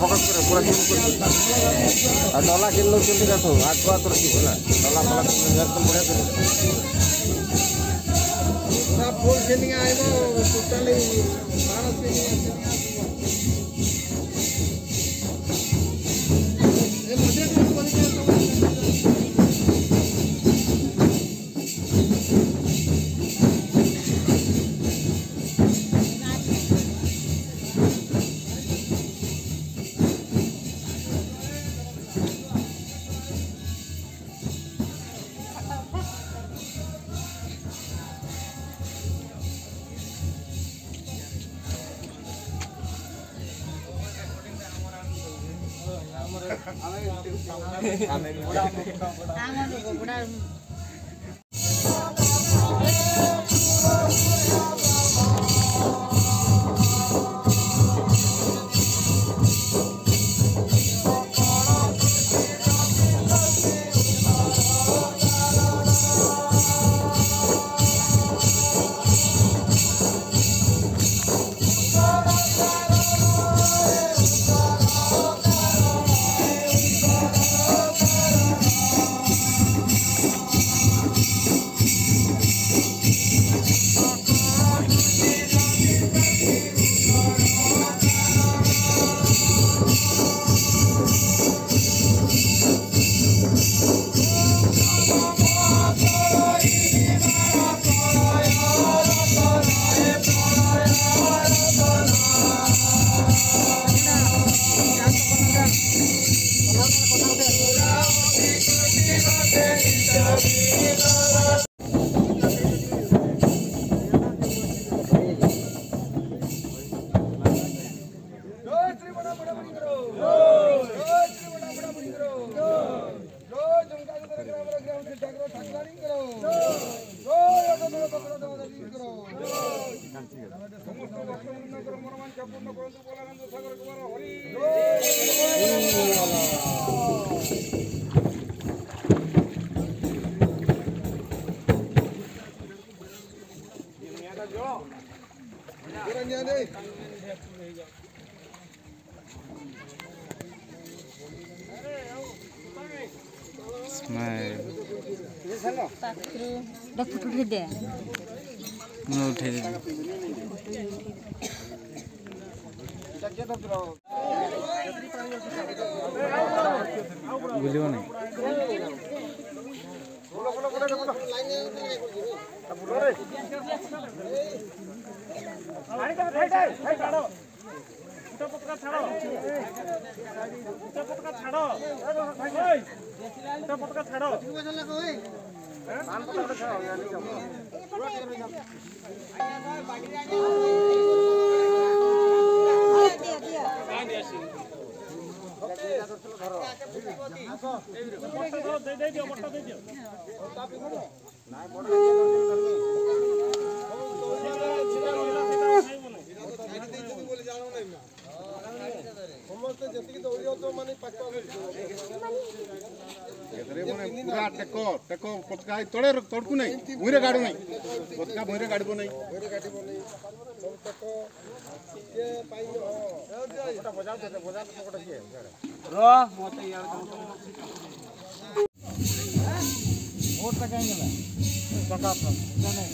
focus करे पूरा zoom कर डला किलो चलती काटो आगुआ तो रखी बोला डला फला एकदम बढ़िया कर पूरा फुल सेटिंग आइबो टोटली मानस सेटिंग ए मजे तो तोड़े तोड़कू नहीं मुरे गाड़ू नहीं पतका मुरे गाड़बो नहीं सब तक ये पाई ओटा बजाओ तो कोटा के रो मते यार वोट लगाएंगे टका पर नहीं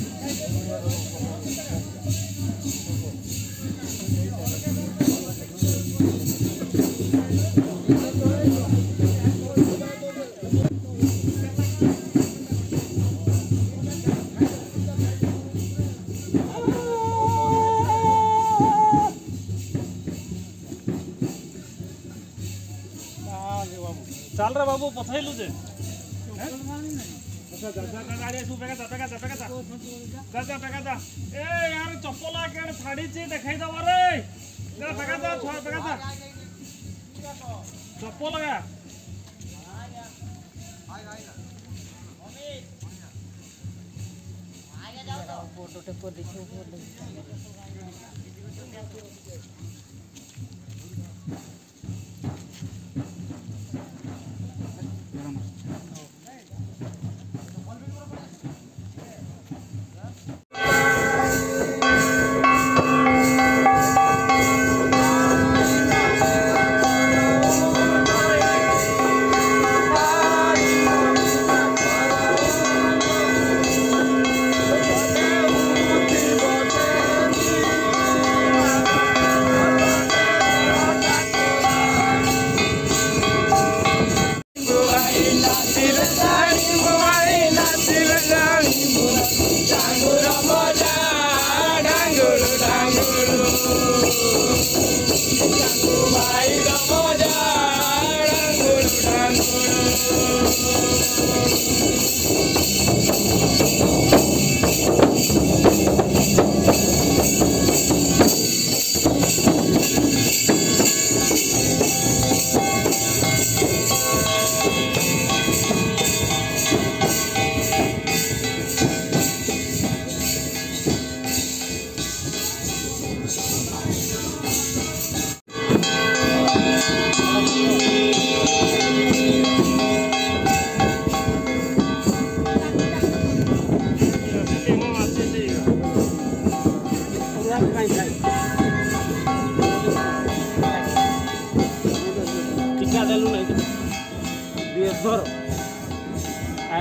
चल रे बाबू पथैलु जे अच्छा गाड़ी सु पेगा जा ए यार चप्पला केन फाड़ी छी देखाई दबो रे जा पेगा जा चप्पल लगा आगे जाओ तो फोटो टेपो देखो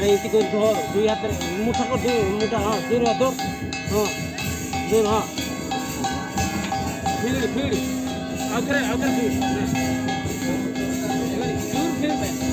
आड़े इति कर धो दुई हाथ मुठा कर दो मुठा हां दूर हाथ हां दूर हां फिर आखिर फिर दूर फिर पे